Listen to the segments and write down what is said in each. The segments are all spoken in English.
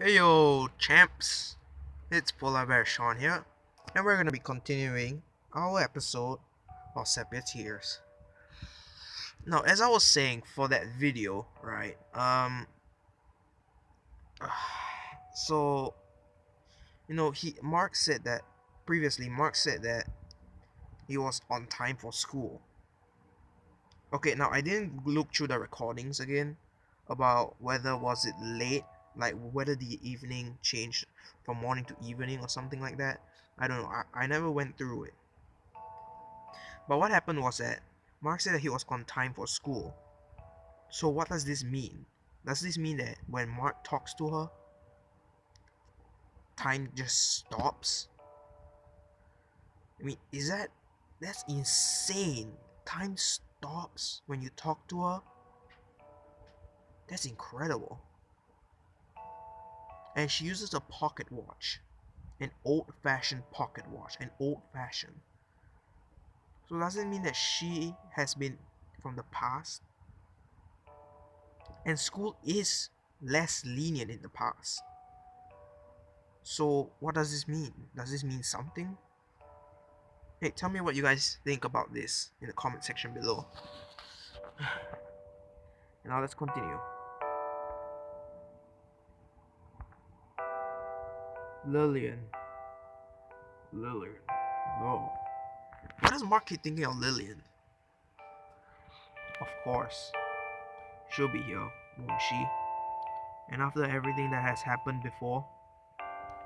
Hey yo, champs! It's Polar Bear Sean here, and we're gonna be continuing our episode of Sepia Tears. Now, as I was saying for that video, right? So he Mark said that previously. Mark said that he was on time for school. Okay, now I didn't look through the recordings again about whether was it late, like whether the evening changed from morning to evening or something like that. I don't know. I never went through it. But what happened was that Mark said that he was on time for school. So what does this mean? Does this mean that when Mark talks to her, time just stops? I mean, that's insane. Time stops when you talk to her? That's incredible. And she uses a pocket watch. An old-fashioned pocket watch. An old-fashioned. So does it mean that she has been from the past? And school is less lenient in the past. So what does this mean? Does this mean something? Hey, tell me what you guys think about this in the comment section below. Now let's continue. Lillian. Lillian. Oh. Why does Mark keep thinking of Lillian? Of course. She'll be here, won't she? And after everything that has happened before,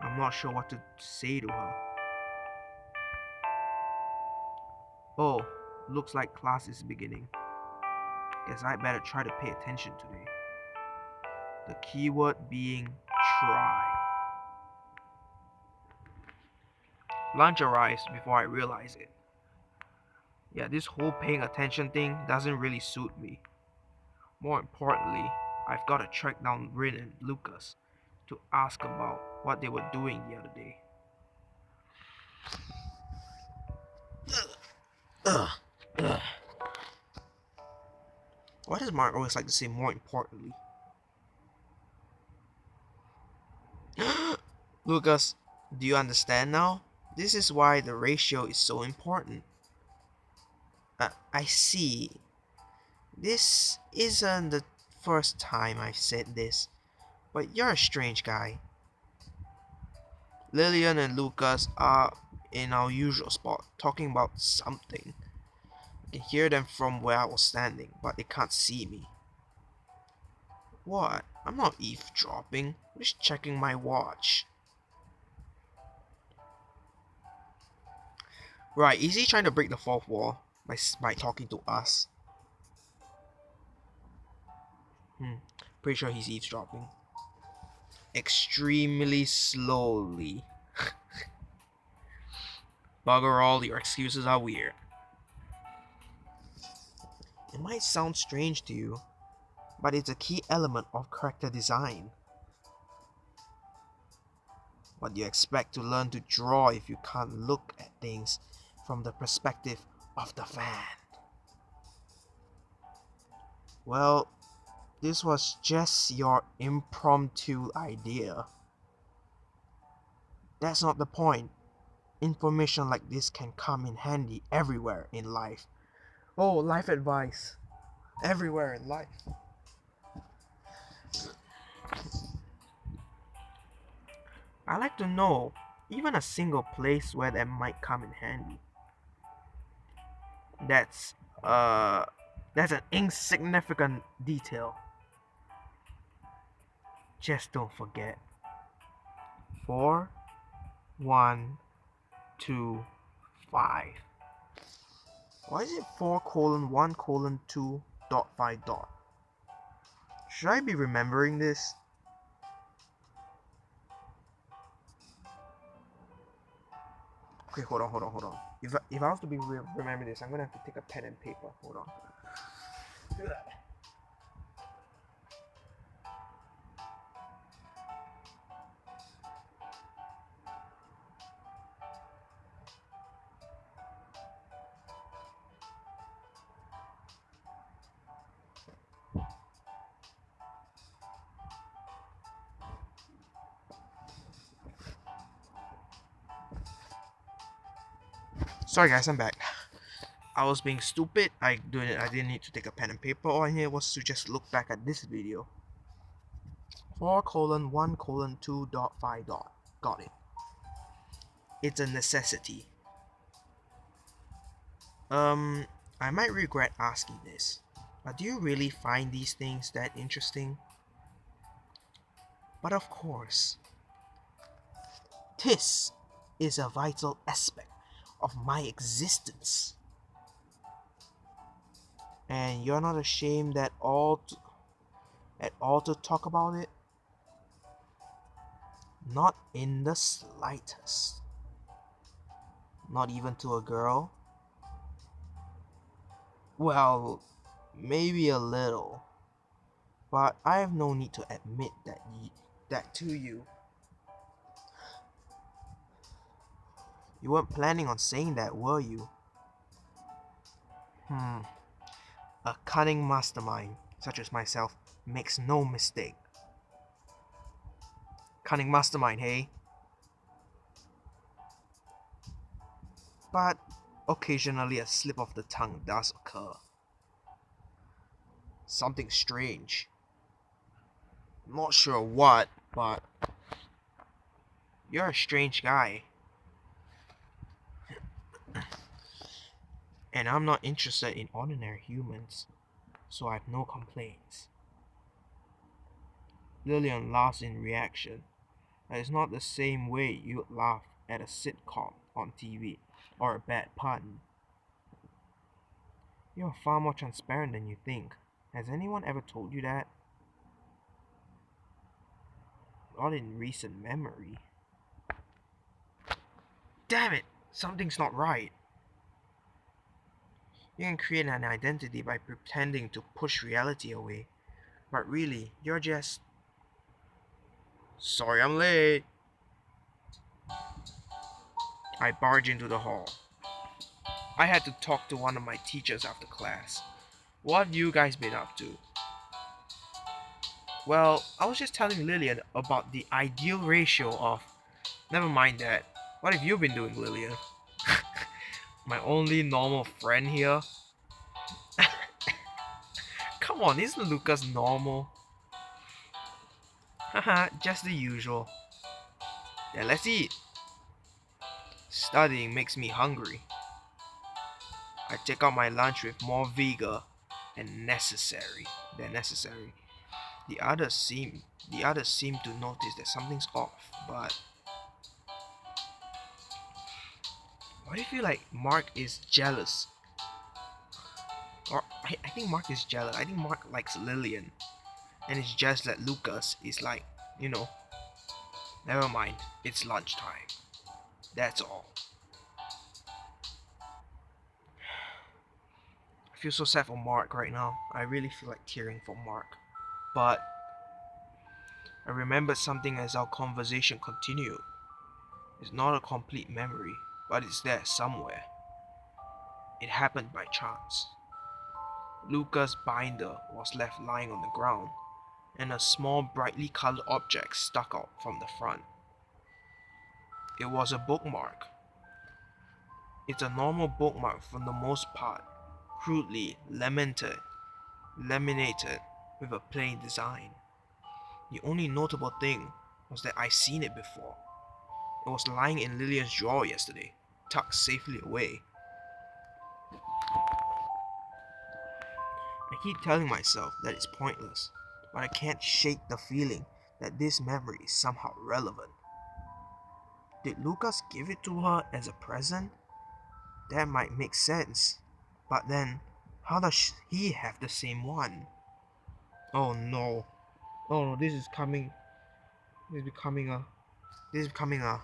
I'm not sure what to say to her. Oh, looks like class is beginning. Guess I better try to pay attention today. The keyword being try. Lunch arrives before I realize it. Yeah, this whole paying attention thing doesn't really suit me. More importantly, I've got to track down Rin and Lucas to ask about what they were doing the other day. Ugh. Ugh. Why does Mark always like to say more importantly? Lucas, do you understand now? This is why the ratio is so important. I see. This isn't the first time I've said this, but you're a strange guy. Lillian and Lucas are in our usual spot, talking about something. I can hear them from where I was standing, but they can't see me. What? I'm not eavesdropping. I'm just checking my watch. Right, is he trying to break the fourth wall by talking to us? Pretty sure he's eavesdropping. Extremely slowly. Bugger all, your excuses are weird. It might sound strange to you, but it's a key element of character design. What do you expect to learn to draw if you can't look at things from the perspective of the fan? Well, this was just your impromptu idea. That's not the point. Information like this can come in handy everywhere in life. Oh, life advice. Everywhere in life. I like to know even a single place where that might come in handy. That's uh that's an insignificant detail. Just don't forget. 4 1 2 5. Why is it 4:1:2 dot 5 dot? Should I be remembering this? Okay, hold on. If I was to be remember this, I'm gonna have to take a pen and paper. Hold on. Sorry guys, I'm back. I was being stupid. I didn't need to take a pen and paper. All I needed was to just look back at this video. 4:1:2.5. Got it. It's a necessity. I might regret asking this, but do you really find these things that interesting? But of course, this is a vital aspect of my existence. And you're not ashamed at all to talk about it? Not in the slightest. Not even to a girl? Well, maybe a little. But I have no need to admit that to you. You weren't planning on saying that, were you? Hmm. A cunning mastermind, such as myself, makes no mistake. Cunning mastermind, hey? But occasionally a slip of the tongue does occur. Something strange. Not sure what, but you're a strange guy. And I'm not interested in ordinary humans, so I have no complaints. Lillian laughs in reaction. It's not the same way you would laugh at a sitcom on TV or a bad pun. You're far more transparent than you think. Has anyone ever told you that? Not in recent memory. Damn it! Something's not right. You can create an identity by pretending to push reality away. But really, you're just... Sorry I'm late. I barge into the hall. I had to talk to one of my teachers after class. What have you guys been up to? Well, I was just telling Lillian about the ideal ratio of... Never mind that. What have you been doing, Lillian? My only normal friend here? Come on, isn't Lucas normal? Haha, just the usual. Yeah, let's eat. Studying makes me hungry. I take out my lunch with more vigor and necessary than necessary. The others seem to notice that something's off, but why do you feel like Mark is jealous? Or I think Mark is jealous. I think Mark likes Lillian. And it's just that Lucas is like, you know, never mind, it's lunchtime. That's all. I feel so sad for Mark right now. I really feel like tearing for Mark. But I remembered something as our conversation continued. It's not a complete memory, but it's there somewhere. It happened by chance. Lucas' binder was left lying on the ground, and a small brightly colored object stuck out from the front. It was a bookmark. It's a normal bookmark for the most part, crudely laminated with a plain design. The only notable thing was that I'd seen it before. It was lying in Lillian's drawer yesterday, tucked safely away. I keep telling myself that it's pointless, but I can't shake the feeling that this memory is somehow relevant. Did Lucas give it to her as a present? That might make sense. But then, how does he have the same one? Oh no. Oh no, this is coming. This is becoming a. This is becoming a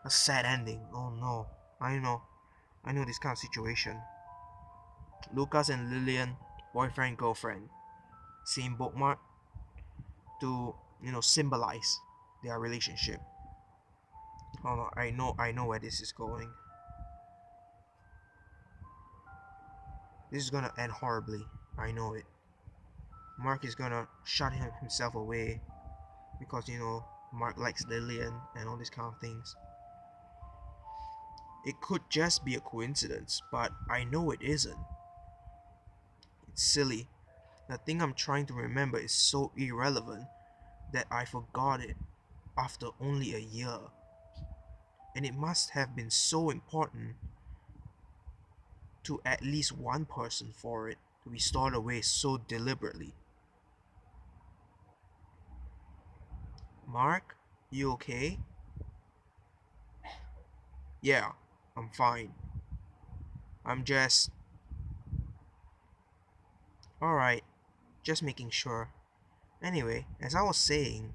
sad ending. Oh no. I know. I know this kind of situation. Lucas and Lillian, boyfriend, girlfriend. Same bookmark to, symbolize their relationship. Oh no, I know where this is going. This is gonna end horribly. I know it. Mark is gonna shut himself away because Mark likes Lillian and all these kind of things. It could just be a coincidence, but I know it isn't. It's silly. The thing I'm trying to remember is so irrelevant that I forgot it after only a year. And it must have been so important to at least one person for it to be stored away so deliberately. Mark, you okay? Yeah, I'm fine. I'm just. Alright, just making sure. Anyway, as I was saying,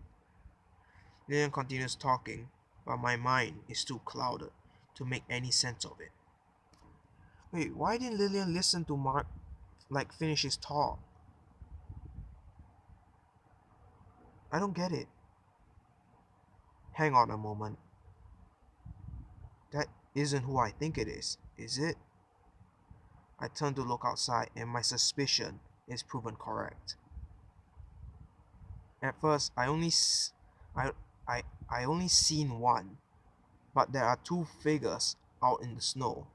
Lillian continues talking, but my mind is too clouded to make any sense of it. Wait, why didn't Lillian listen to Mark finish his talk? I don't get it. Hang on a moment. That isn't who I think it is it? I turn to look outside and my suspicion is proven correct. At first, I, I only seen one, but there are two figures out in the snow.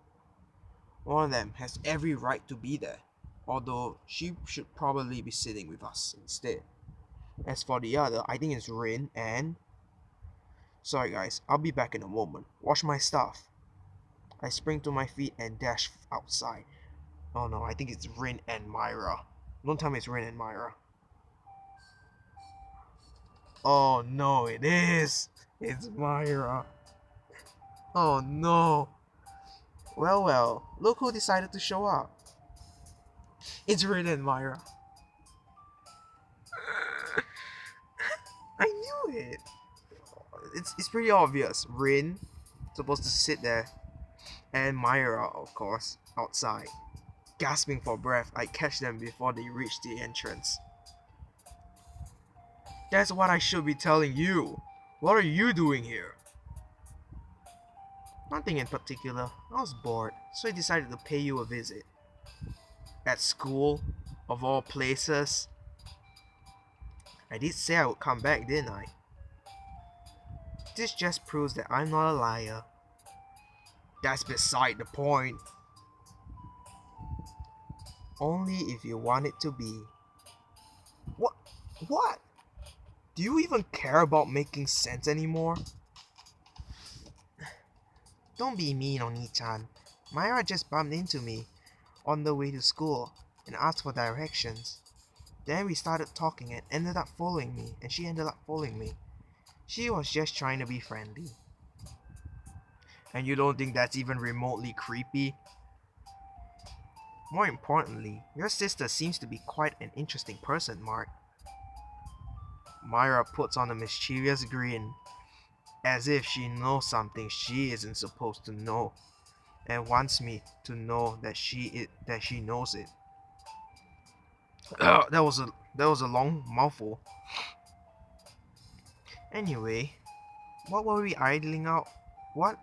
One of them has every right to be there, although she should probably be sitting with us instead. As for the other, I think it's Rin and... Sorry guys, I'll be back in a moment. Wash my stuff. I spring to my feet and dash outside. Oh no, I think it's Rin and Myra. Don't tell me it's Rin and Myra. Oh no, it is! It's Myra. Oh no. Well, well, look who decided to show up. It's Rin and Myra. I knew it. It's pretty obvious. Rin supposed to sit there, and Myra, of course, outside. Gasping for breath, I catch them before they reach the entrance. That's what I should be telling you. What are you doing here? Nothing in particular. I was bored, so I decided to pay you a visit. At school, of all places. I did say I would come back, didn't I? This just proves that I'm not a liar. That's beside the point. Only if you want it to be. What? What? Do you even care about making sense anymore? Don't be mean, Oni-chan. Myra just bumped into me on the way to school and asked for directions. Then we started talking and ended up following me, and she ended up following me. She was just trying to be friendly. And you don't think that's even remotely creepy? More importantly, your sister seems to be quite an interesting person, Mark. Myra puts on a mischievous grin, as if she knows something she isn't supposed to know, and wants me to know that she knows it. That was a long mouthful. Anyway, what were we idling out? What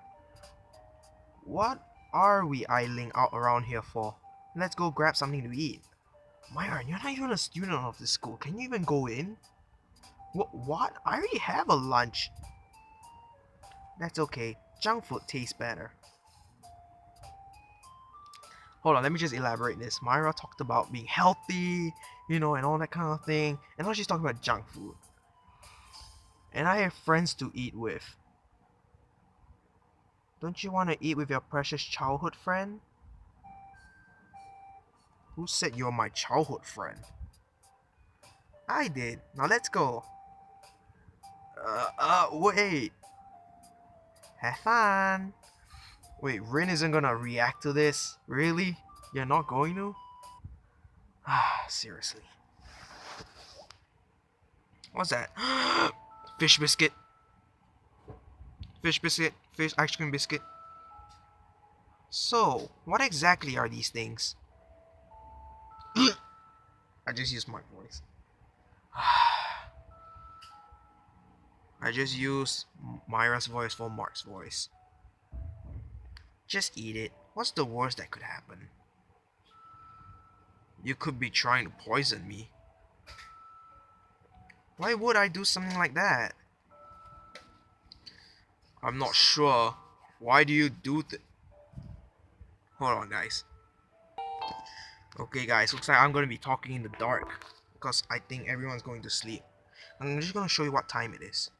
what are we idling out around here for? Let's go grab something to eat. Myra, you're not even a student of this school. Can you even go in? What? I already have a lunch. That's okay. Junk food tastes better. Hold on, let me just elaborate this. Myra talked about being healthy, and all that kind of thing. And now she's talking about junk food. And I have friends to eat with. Don't you want to eat with your precious childhood friend? Who said you're my childhood friend? I did. Now let's go. Wait. Have fun. Wait, Rin isn't gonna react to this? Really? You're not going to? Ah, seriously. What's that? Fish biscuit. Fish biscuit. Fish ice cream biscuit. So, what exactly are these things? I just used my voice. I just used Myra's voice for Mark's voice. Just eat it. What's the worst that could happen? You could be trying to poison me. Why would I do something like that? I'm not sure. Why do you do Hold on, guys. Okay, guys, looks like I'm gonna be talking in the dark because I think everyone's going to sleep. I'm just gonna show you what time it is.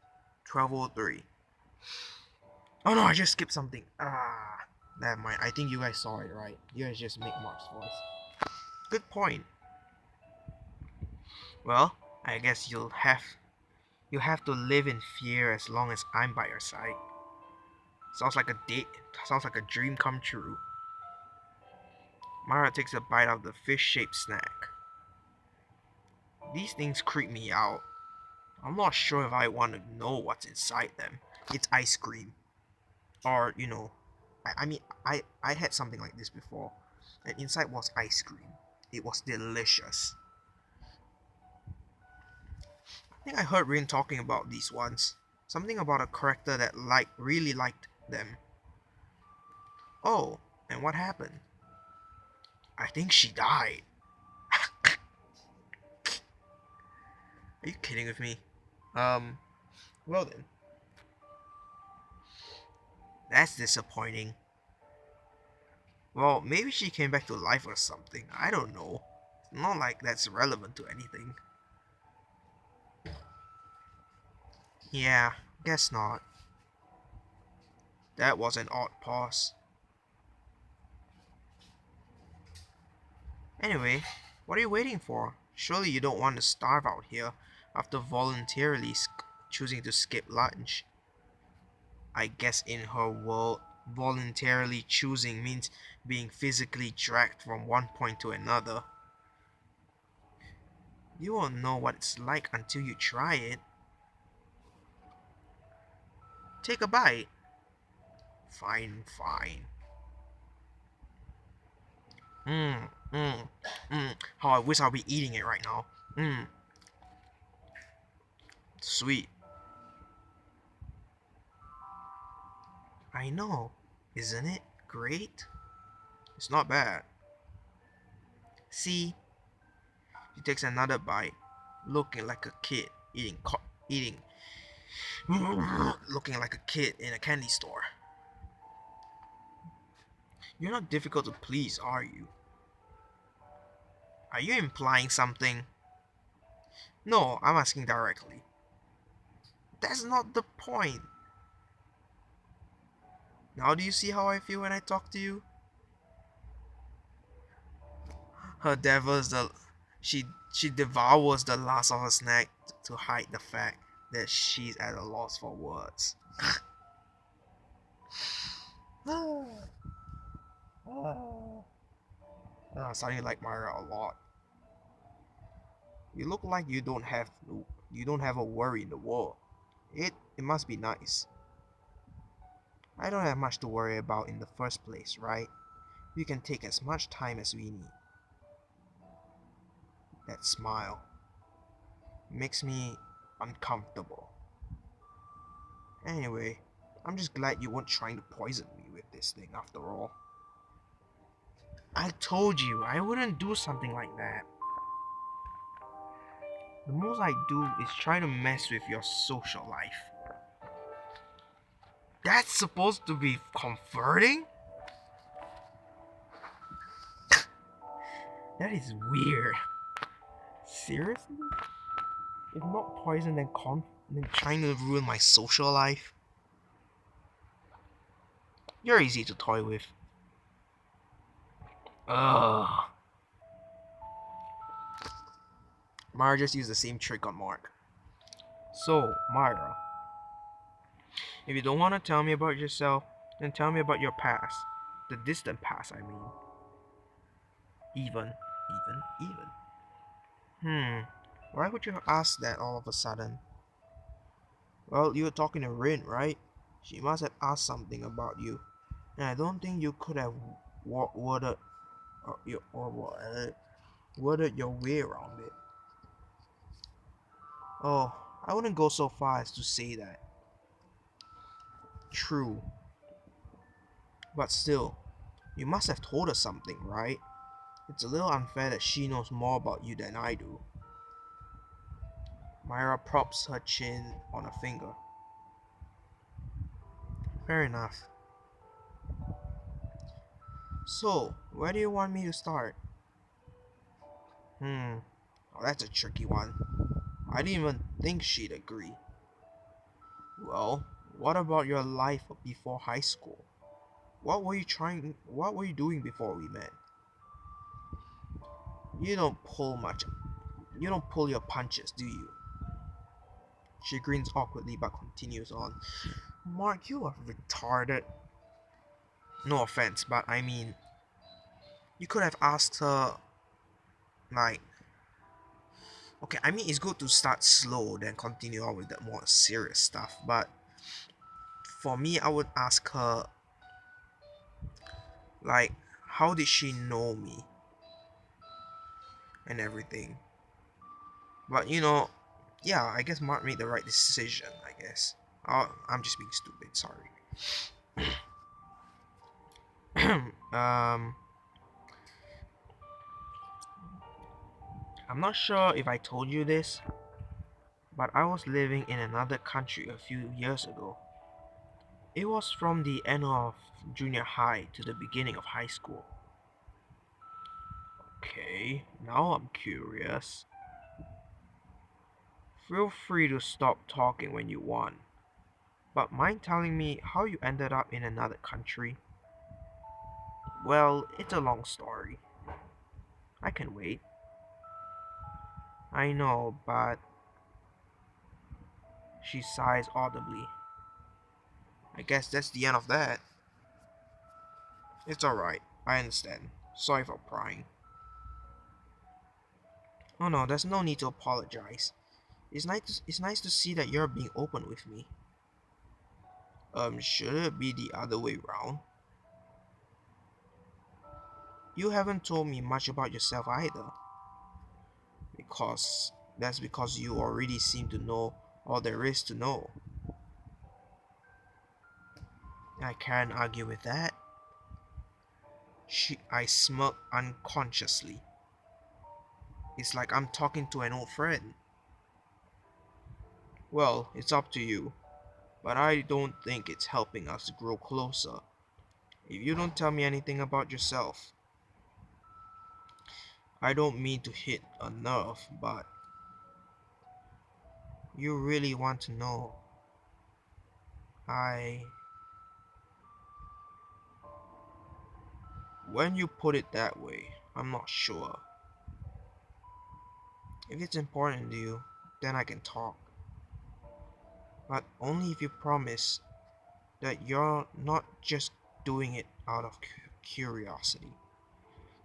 12:03. Oh no, I just skipped something. Never mind. I think you guys saw it, right? You guys just make Mark's voice. Good point. Well, I guess you'll have to live in fear as long as I'm by your side. Sounds like a date. Sounds like a dream come true. Mara takes a bite of the fish-shaped snack. These things creep me out. I'm not sure if I want to know what's inside them. It's ice cream. Or, I had something like this before. And inside was ice cream. It was delicious. I think I heard Rin talking about these once. Something about a character that really liked them. Oh, and what happened? I think she died. Are you kidding with me? Um, well then. That's disappointing. Well, maybe she came back to life or something. I don't know. It's not like that's relevant to anything. Yeah, guess not. That was an odd pause. Anyway, what are you waiting for? Surely you don't want to starve out here after voluntarily choosing to skip lunch. I guess in her world, voluntarily choosing means being physically dragged from one point to another. You won't know what it's like until you try it. Take a bite. Fine, fine. Mmm, mmm, mmm. How I wish I'll be eating it right now. Mmm, sweet. I know. Isn't it great? It's not bad. See, she takes another bite, looking like a kid eating, looking like a kid in a candy store. You're not difficult to please, are you? Are you implying something? No, I'm asking directly. That's not the point. Now do you see how I feel when I talk to you? Her devours the she devours the last of her snack to hide the fact that she's at a loss for words. Sounding like Myra a lot. You look like you don't have a worry in the world. It must be nice. I don't have much to worry about in the first place, right? We can take as much time as we need. That smile makes me uncomfortable. Anyway, I'm just glad you weren't trying to poison me with this thing after all. I told you I wouldn't do something like that. The most I do is try to mess with your social life. That's supposed to be comforting? That is weird. Seriously? If not poison, then trying to ruin my social life? You're easy to toy with. Ugh. Myra just used the same trick on Mark. So, Myra, if you don't want to tell me about yourself, then tell me about your past. The distant past, I mean. Even. Why would you ask that all of a sudden? Well, you were talking to Rin, right? She must have asked something about you. And I don't think you could have worded worded your way around it. Oh, I wouldn't go so far as to say that. True. But still, you must have told her something, right? It's a little unfair that she knows more about you than I do. Myra props her chin on a finger. Fair enough. So, where do you want me to start? Hmm, oh, that's a tricky one. I didn't even think she'd agree. Well, what about your life before high school? What were you doing before we met? You don't pull much. You don't pull your punches, do you? She grins awkwardly but continues on. Mark, you are retarded. No offense, but I mean, you could have asked her, like, okay, I mean, it's good to start slow, then continue on with the more serious stuff, but for me, I would ask her, like, how did she know me and everything? But, yeah, I guess Mark made the right decision, I guess. Oh, I'm just being stupid, sorry. um, I'm not sure if I told you this, but I was living in another country a few years ago. It was from the end of junior high to the beginning of high school. Okay, now I'm curious. Feel free to stop talking when you want, but mind telling me how you ended up in another country? Well, it's a long story. I can wait. I know, but she sighs audibly. I guess that's the end of that. It's alright, I understand. Sorry for prying. Oh no, there's no need to apologize. It's nice to see that you're being open with me. Should it be the other way round? You haven't told me much about yourself either. Because you already seem to know all there is to know. I can't argue with that. I smirk unconsciously. It's like I'm talking to an old friend. Well, it's up to you, but I don't think it's helping us to grow closer. If you don't tell me anything about yourself, I don't mean to hit a nerve, but you really want to know. I. When you put it that way, I'm not sure. If it's important to you, then I can talk. But only if you promise that you're not just doing it out of curiosity.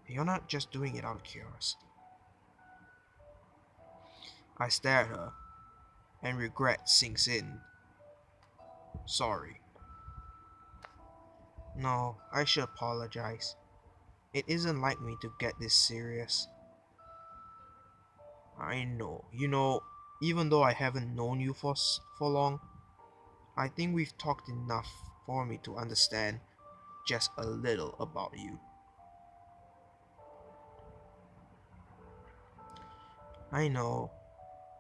You're not just doing it out of curiosity. I stare at her, and regret sinks in. Sorry. No, I should apologize. It isn't like me to get this serious. I know. Even though I haven't known you for long, I think we've talked enough for me to understand just a little about you. I know.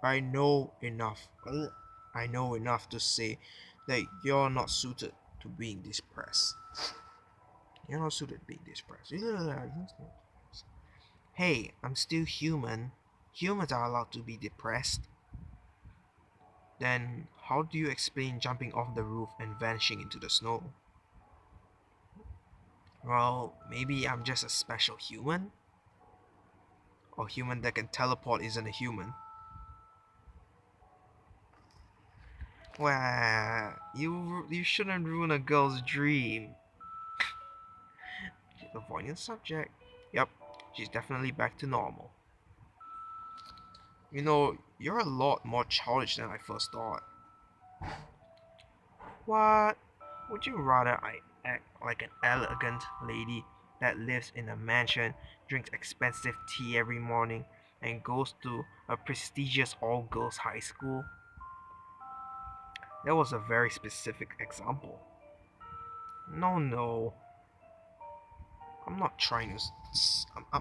I know enough. I know enough to say that you're not suited to being depressed. You're not suited to being depressed. Hey, I'm still human. Humans are allowed to be depressed. Then, how do you explain jumping off the roof and vanishing into the snow? Well, maybe I'm just a special human? Or human that can teleport isn't a human? Well, you shouldn't ruin a girl's dream. Avoiding the subject. Yep, she's definitely back to normal. You're a lot more childish than I first thought. What? Would you rather I act like an elegant lady that lives in a mansion, drinks expensive tea every morning, and goes to a prestigious all girls high school? That was a very specific example. No, no. I'm not trying to.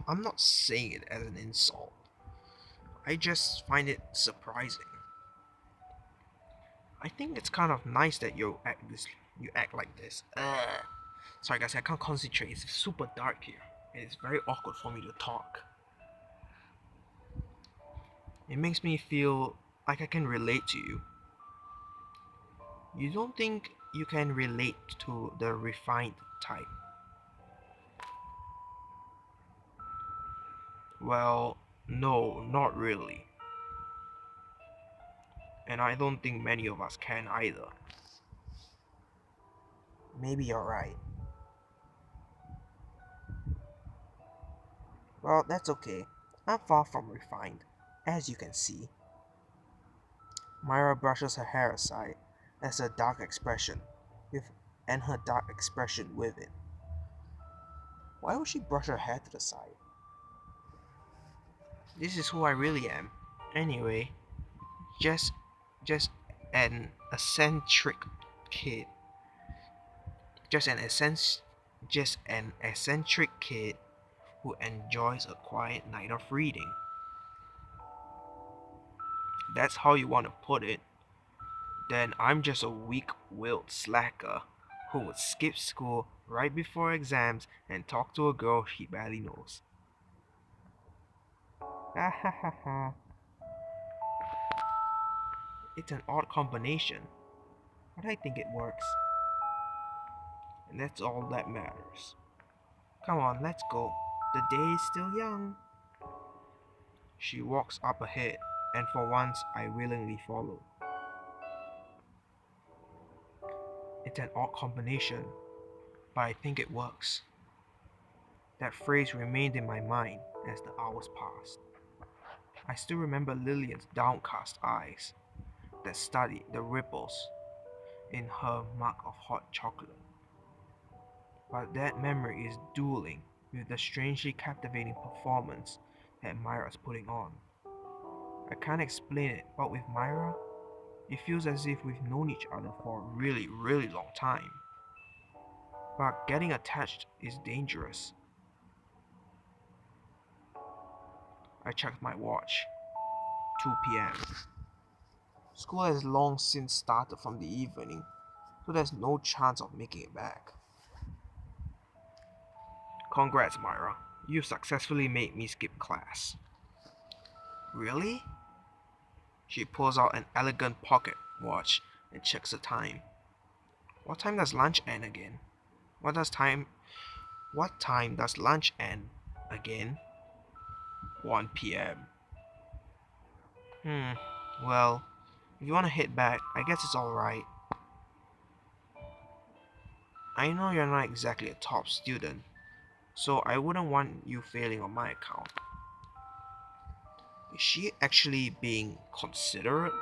I'm not saying it as an insult. I just find it surprising. I think it's kind of nice that you act like this. Ugh. Sorry guys, I can't concentrate. It's super dark here. And it's very awkward for me to talk. It makes me feel like I can relate to you. You don't think you can relate to the refined type? Well, no, not really. And I don't think many of us can either. Maybe you're right. Well, that's okay. I'm far from refined, as you can see. Myra brushes her hair aside as her dark expression with and her dark expression with it. Why would she brush her hair to the side? This is who I really am. Anyway, just just an eccentric kid. Just an essence just an eccentric kid who enjoys a quiet night of reading. That's how you want to put it. Then I'm just a weak-willed slacker who would skip school right before exams and talk to a girl he barely knows. Ha ha ha ha. It's an odd combination, but I think it works. And that's all that matters. Come on, let's go. The day is still young. She walks up ahead, and for once I willingly follow. It's an odd combination, but I think it works. That phrase remained in my mind as the hours passed. I still remember Lillian's downcast eyes that studied the ripples in her mug of hot chocolate. But that memory is dueling with the strangely captivating performance that Myra's putting on. I can't explain it, but with Myra, it feels as if we've known each other for a really, really long time. But getting attached is dangerous. I checked my watch. 2 p.m. School has long since started from the evening, so there's no chance of making it back. Congrats, Myra. You successfully made me skip class. Really? She pulls out an elegant pocket watch and checks the time. What time does lunch end again? What time does lunch end again? 1 p.m. Hmm. Well, if you want to head back, I guess it's alright. I know you're not exactly a top student, so I wouldn't want you failing on my account. Is she actually being considerate?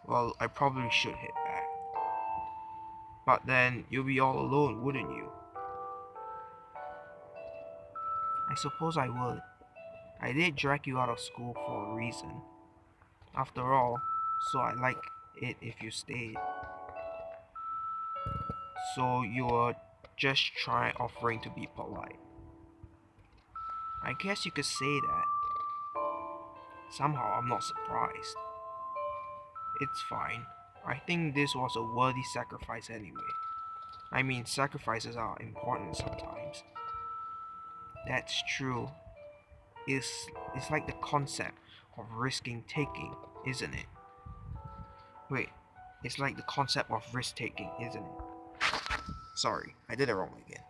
Well, I probably should head back. But then you'll be all alone, wouldn't you? I suppose I would. I did drag you out of school for a reason. After all, so I like it if you stayed. So you're just trying offering to be polite. I guess you could say that. Somehow I'm not surprised. It's fine. I think this was a worthy sacrifice anyway. I mean, sacrifices are important sometimes. That's true. It's like the concept of risking taking, isn't it? Wait, it's like the concept of risk taking, isn't it? Sorry, I did it wrong again.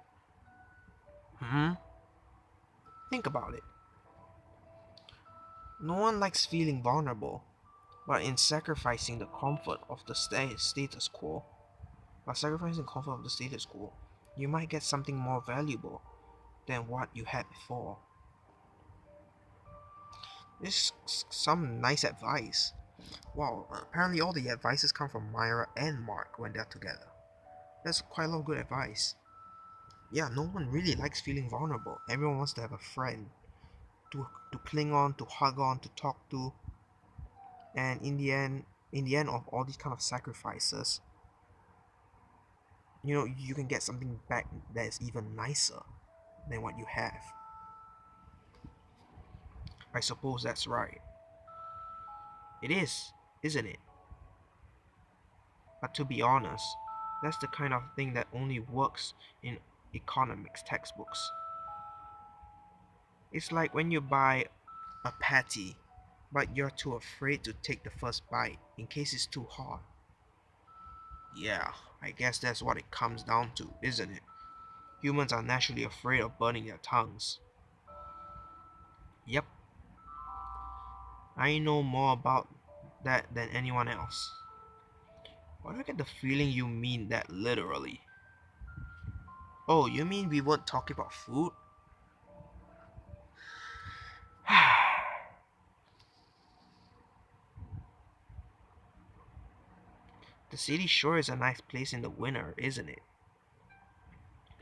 Hmm? Think about it. No one likes feeling vulnerable, but in sacrificing the comfort of the status quo, you might get something more valuable than what you had before. This is some nice advice. Wow, apparently all the advices come from Myra and Mark when they're together. That's quite a lot of good advice. Yeah, no one really likes feeling vulnerable. Everyone wants to have a friend to cling on, to hug on, to talk to. And in the end of all these kind of sacrifices, you can get something back that is even nicer than what you have. I suppose that's right. It is, isn't it? But to be honest, That's the kind of thing that only works in economics textbooks. It's like when you buy a patty, but you're too afraid to take the first bite in case it's too hot. Yeah, I guess that's what it comes down to, isn't it? Humans are naturally afraid of burning their tongues. Yep, I know more about that than anyone else. But I get the feeling you mean that literally. Oh, you mean we weren't talking about food? The city sure is a nice place in the winter, isn't it?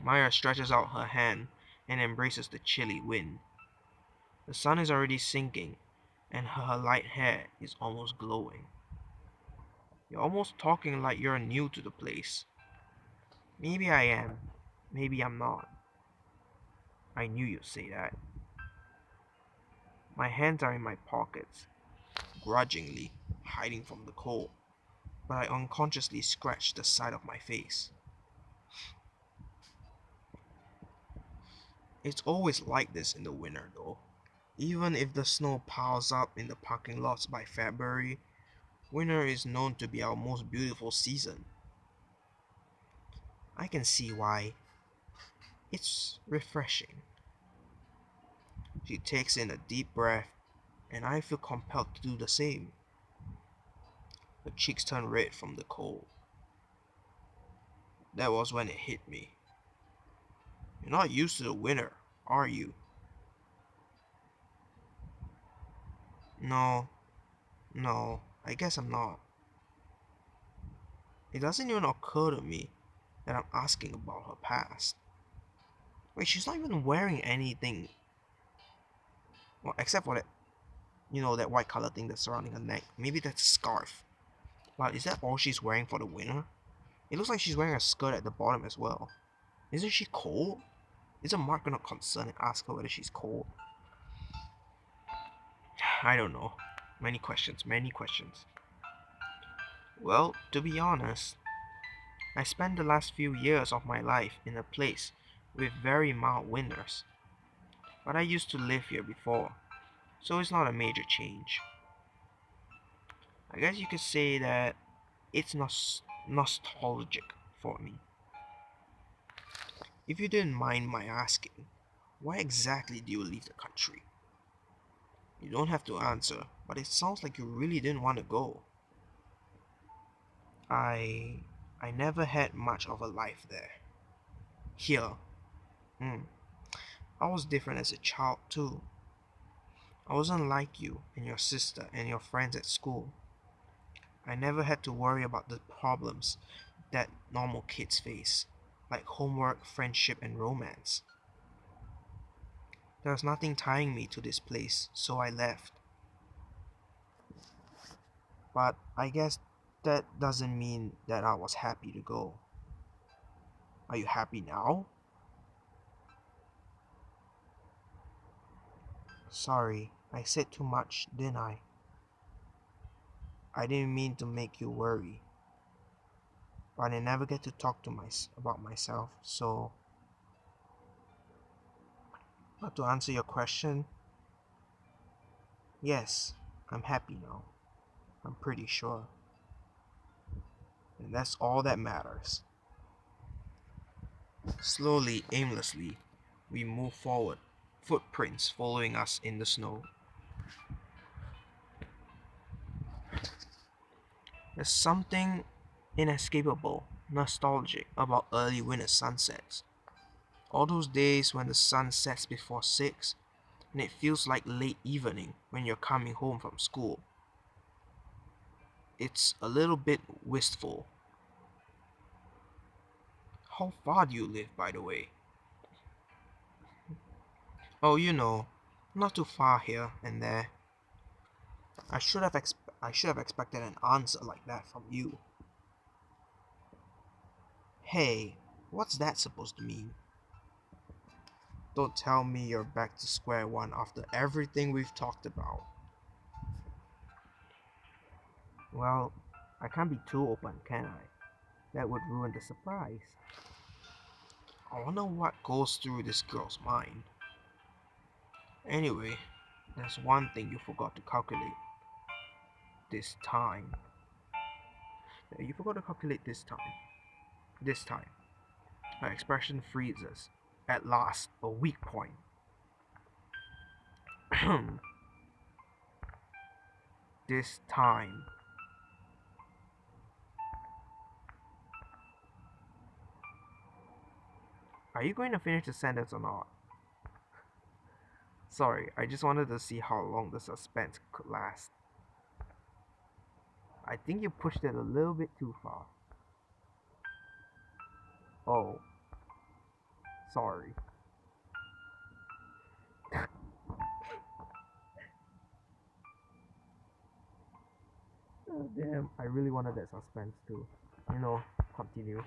Maya stretches out her hand and embraces the chilly wind. The sun is already sinking, and her light hair is almost glowing. You're almost talking like you're new to the place. Maybe I am. Maybe I'm not. I knew you'd say that. My hands are in my pockets, grudgingly, hiding from the cold, but I unconsciously scratch the side of my face. It's always like this in the winter, though. Even if the snow piles up in the parking lots by February, winter is known to be our most beautiful season. I can see why. It's refreshing. She takes in a deep breath, and I feel compelled to do the same. Her cheeks turn red from the cold. That was when it hit me. You're not used to the winter, are you? No, no, I guess I'm not. It doesn't even occur to me that I'm asking about her past. Wait, she's not even wearing anything. Well, except for that, that white color thing that's surrounding her neck. Maybe that's a scarf. But is that all she's wearing for the winter? It looks like she's wearing a skirt at the bottom as well. Isn't she cold? Isn't Mark gonna concern and ask her whether she's cold? I don't know. Many questions, many questions. Well, to be honest, I spent the last few years of my life in a place with very mild winters. But I used to live here before, so it's not a major change. I guess you could say that it's nostalgic for me. If you didn't mind my asking, why exactly do you leave the country? You don't have to answer, but it sounds like you really didn't want to go. I I never had much of a life there. Here, hmm, I was different as a child too. I wasn't like you and your sister and your friends at school. I never had to worry about the problems that normal kids face, like homework, friendship, and romance. There was nothing tying me to this place, so I left. But I guess that doesn't mean that I was happy to go. Are you happy now? Sorry, I said too much, didn't I? I didn't mean to make you worry, but I never get to talk to about myself, so. But to answer your question, yes, I'm happy now. I'm pretty sure. And that's all that matters. Slowly, aimlessly, we move forward, footprints following us in the snow. There's something inescapable, nostalgic about early winter sunsets. All those days when the sun sets before 6 and it feels like late evening when you're coming home from school. It's a little bit wistful. How far do you live, by the way? Oh, not too far here and there. I should have expected an answer like that from you. Hey, what's that supposed to mean? Don't tell me you're back to square one after everything we've talked about. Well, I can't be too open, can I? That would ruin the surprise. I wonder what goes through this girl's mind. Anyway, there's one thing you forgot to calculate this time. You forgot to calculate this time. This time. Her expression freezes. At last, a weak point. This time. Are you going to finish the sentence or not? Sorry, I just wanted to see how long the suspense could last. I think you pushed it a little bit too far. Oh. Sorry. Oh, damn, I really wanted that suspense too. Continue.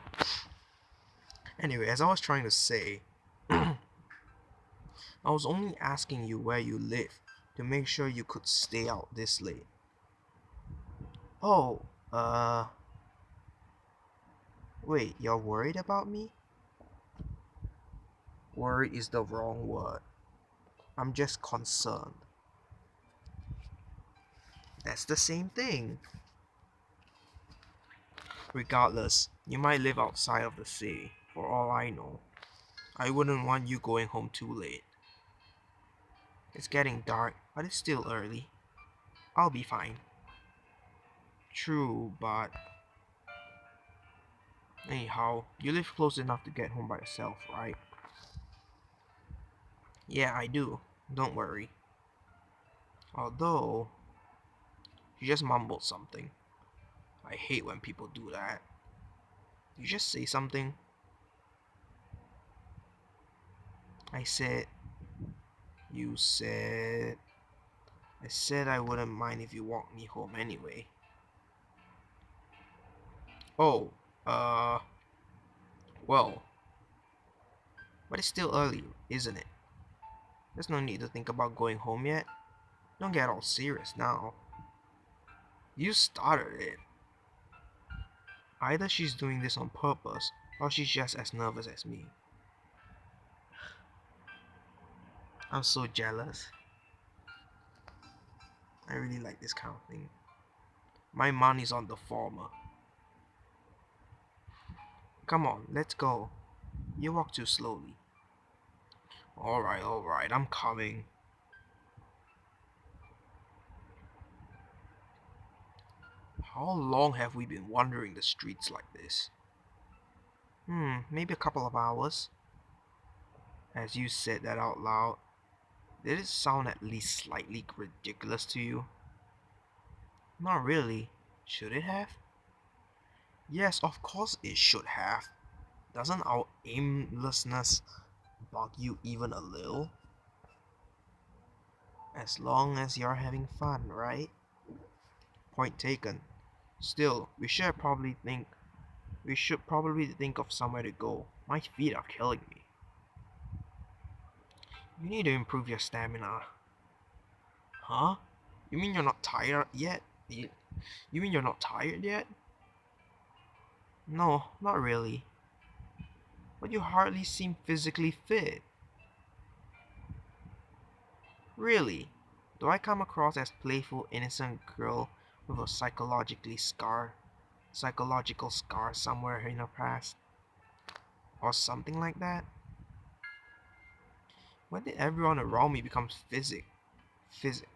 Anyway, as I was trying to say, I was only asking you where you live to make sure you could stay out this late. Oh, wait, you're worried about me? Worried is the wrong word. I'm just concerned. That's the same thing. Regardless, you might live outside of the city, for all I know. I wouldn't want you going home too late. It's getting dark, but it's still early. I'll be fine. True, but anyhow, you live close enough to get home by yourself, right? Yeah, I do. Don't worry. Although, you just mumbled something. I hate when people do that. You just say something. I said, you said, I said I wouldn't mind if you walked me home anyway. Oh, uh, well, but it's still early, isn't it? There's no need to think about going home yet. Don't get all serious now. You started it. Either she's doing this on purpose, or she's just as nervous as me. I'm so jealous. I really like this kind of thing. My money's on the former. Come on, let's go. You walk too slowly. Alright, I'm coming. How long have we been wandering the streets like this? Maybe a couple of hours. As you said that out loud, did it sound at least slightly ridiculous to you? Not really. Should it have? Yes, of course it should have. Doesn't our aimlessness bug you even a little? As long as you're having fun, right? Point taken. Still, we should probably think of somewhere to go. My feet are killing me. You need to improve your stamina. Huh? You mean you're not tired yet? You mean you're not tired yet? No, not really. But you hardly seem physically fit. Really? Do I come across as playful, innocent girl with a psychological scar somewhere in her past? Or something like that? When did everyone around me become physic? Physic?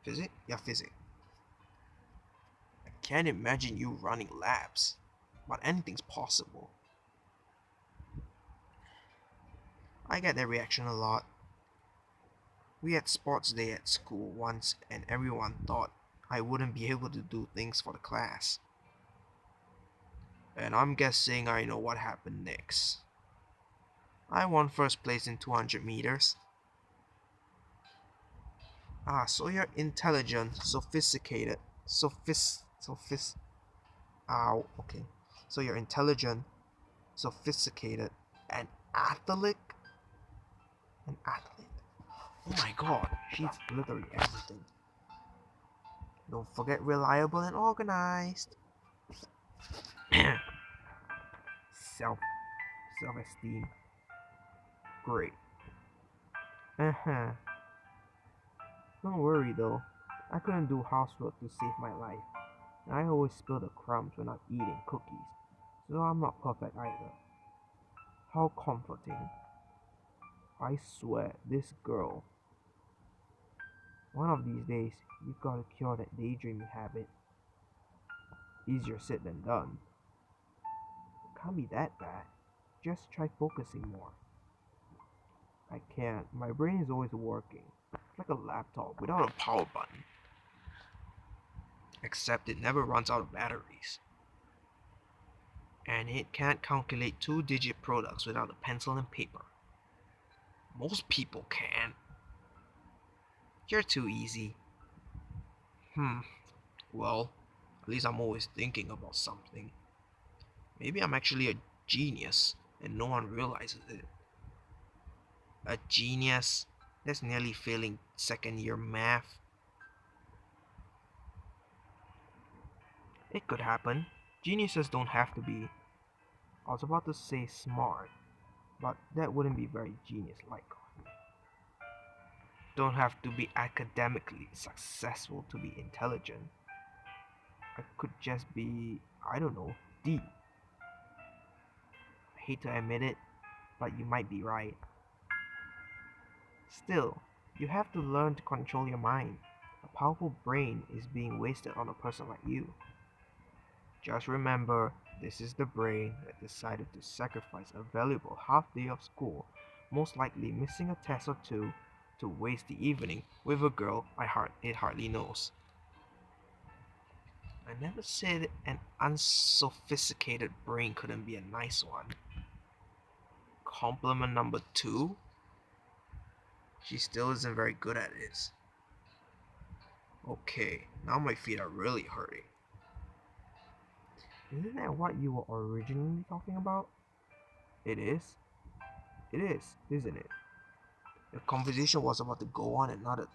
Physic? Yeah, physic. I can't imagine you running laps. But anything's possible. I get that reaction a lot. We had sports day at school once and everyone thought I wouldn't be able to do things for the class. And I'm guessing I know what happened next. I won first place in 200 meters. Ah, so you're intelligent, sophisticated, ow, okay. So you're intelligent, sophisticated, and athletic? An athlete. Oh my god, she's literally everything. Don't forget reliable and organized. self-esteem. Great. Uh-huh. Don't worry though. I couldn't do housework to save my life. And I always spill the crumbs when I'm eating cookies. So I'm not perfect either. How comforting. I swear, this girl. One of these days, you've got to cure that daydreaming habit. Easier said than done. It can't be that bad. Just try focusing more. I can't. My brain is always working. It's like a laptop without a power button. Except it never runs out of batteries. And it can't calculate two-digit products without a pencil and paper. Most people can. You're too easy. Well, at least I'm always thinking about something. Maybe I'm actually a genius and no one realizes it. A genius? That's nearly failing second year math. It could happen. Geniuses don't have to be. I was about to say smart, but that wouldn't be very genius like. Don't have to be academically successful to be intelligent. I could just be, I don't know, deep. I hate to admit it, but you might be right. Still, you have to learn to control your mind. A powerful brain is being wasted on a person like you. Just remember, this is the brain that decided to sacrifice a valuable half day of school, most likely missing a test or two, to waste the evening with a girl it hardly knows. I never said an unsophisticated brain couldn't be a nice one. Compliment number two? She still isn't very good at it. Okay, now my feet are really hurting. Isn't that what you were originally talking about? It is? It is, isn't it? The conversation was about to go on another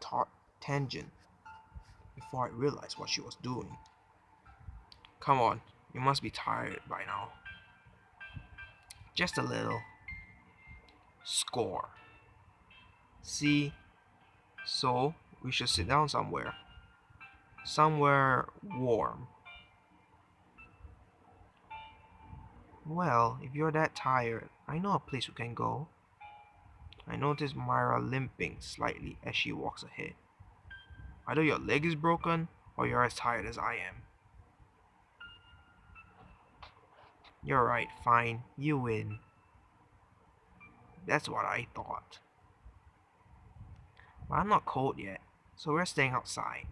tangent before I realized what she was doing. Come on, you must be tired by now. Just a little. Score. See? So, we should sit down somewhere. Somewhere warm. Well, if you're that tired, I know a place we can go. I notice Myra limping slightly as she walks ahead. Either your leg is broken or you're as tired as I am. You're right, fine, you win. That's what I thought. But I'm not cold yet, so we're staying outside.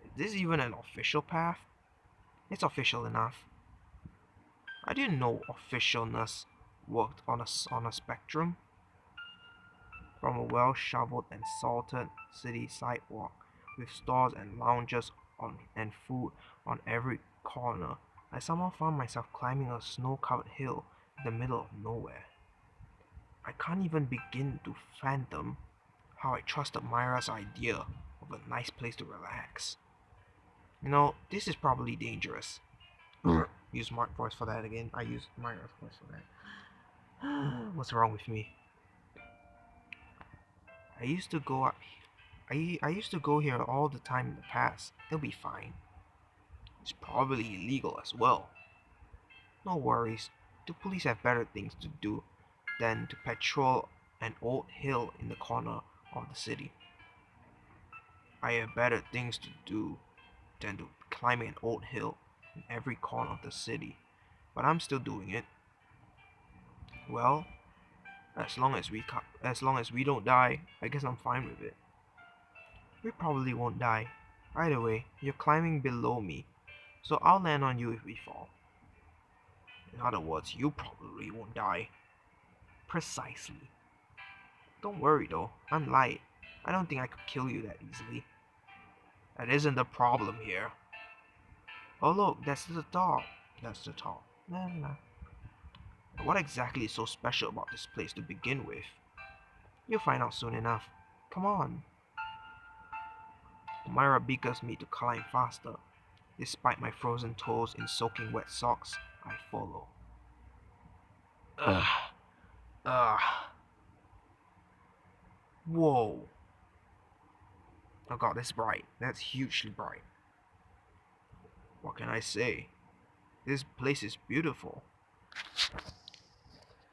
Is this even an official path? It's official enough. I didn't know officialness worked on a spectrum. From a well-shoveled and salted city sidewalk with stores and lounges and food on every corner, I somehow found myself climbing a snow-covered hill in the middle of nowhere. I can't even begin to fathom how I trusted Myra's idea of a nice place to relax. This is probably dangerous. Use Mark voice for that again. I use Myra's voice for that. What's wrong with me? I used to go up. I used to go here all the time in the past. It'll be fine. It's probably illegal as well. No worries. The police have better things to do than to patrol an old hill in the corner of the city. I have better things to do than to climbing an old hill in every corner of the city, but I'm still doing it. Well, as long as we don't die, I guess I'm fine with it. We probably won't die. Either way, you're climbing below me, so I'll land on you if we fall. In other words, you probably won't die. Precisely. Don't worry though, I'm light. I don't think I could kill you that easily. That isn't the problem here. Oh look, that's the top. That's the top. Nah. What exactly is so special about this place to begin with? You'll find out soon enough. Come on. Myra beckons me to climb faster. Despite my frozen toes in soaking wet socks, I follow. Ugh. Ugh. Whoa. Oh god, that's bright. That's hugely bright. What can I say? This place is beautiful.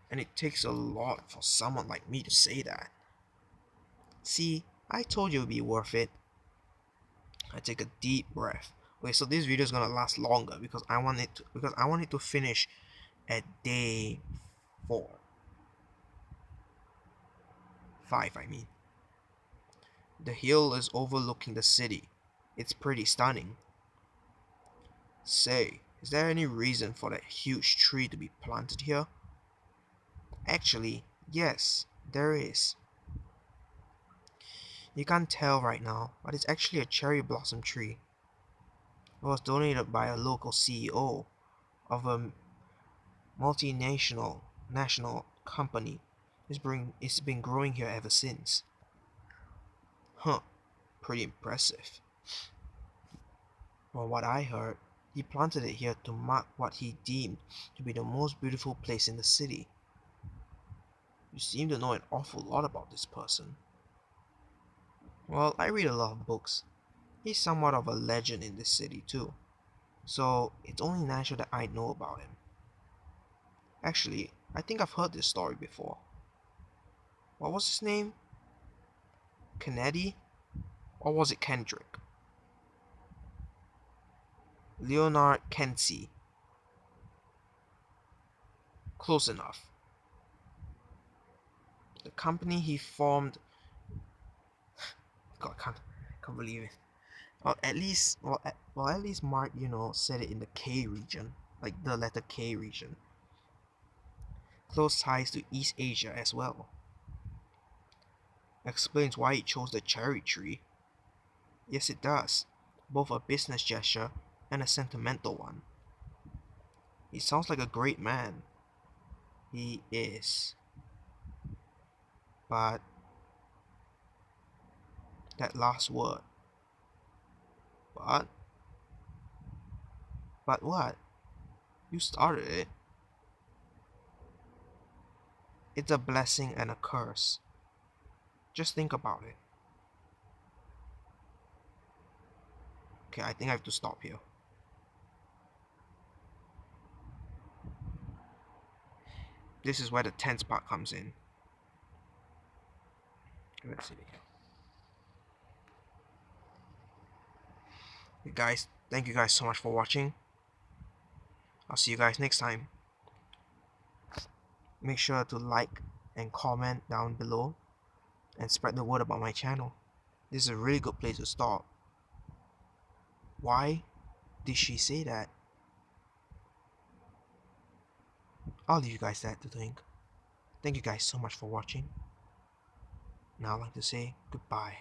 And it takes a lot for someone like me to say that. See, I told you it would be worth it. I take a deep breath. Okay, so this video is gonna last longer because I want it to finish at day 4. 5, I mean. The hill is overlooking the city. It's pretty stunning. Say, is there any reason for that huge tree to be planted here? Actually, yes, there is. You can't tell right now, but it's actually a cherry blossom tree. It was donated by a local CEO of a multinational company. It's been growing here ever since. Huh, pretty impressive. From what I heard, he planted it here to mark what he deemed to be the most beautiful place in the city. You seem to know an awful lot about this person. Well, I read a lot of books. He's somewhat of a legend in this city too, so it's only natural that I know about him. Actually, I think I've heard this story before. What was his name? Kennedy? Or was it Kendrick? Leonard Kensey. Close enough. The company he formed. God, can't believe it. At least Mark, said it in the K region, like the letter K region. Close ties to East Asia as well. Explains why he chose the cherry tree. Yes, it does. Both a business gesture and a sentimental one. He sounds like a great man. He is. But that last word. But? But what? You started it. It's a blessing and a curse. Just think about it. Okay, I think I have to stop here. This is where the tense part comes in. Let's see. Hey guys, thank you guys so much for watching. I'll see you guys next time. Make sure to like and comment down below and spread the word about my channel. This is a really good place to start. Why did she say that? I'll leave you guys that to think. Thank you guys so much for watching. Now I'd like to say goodbye.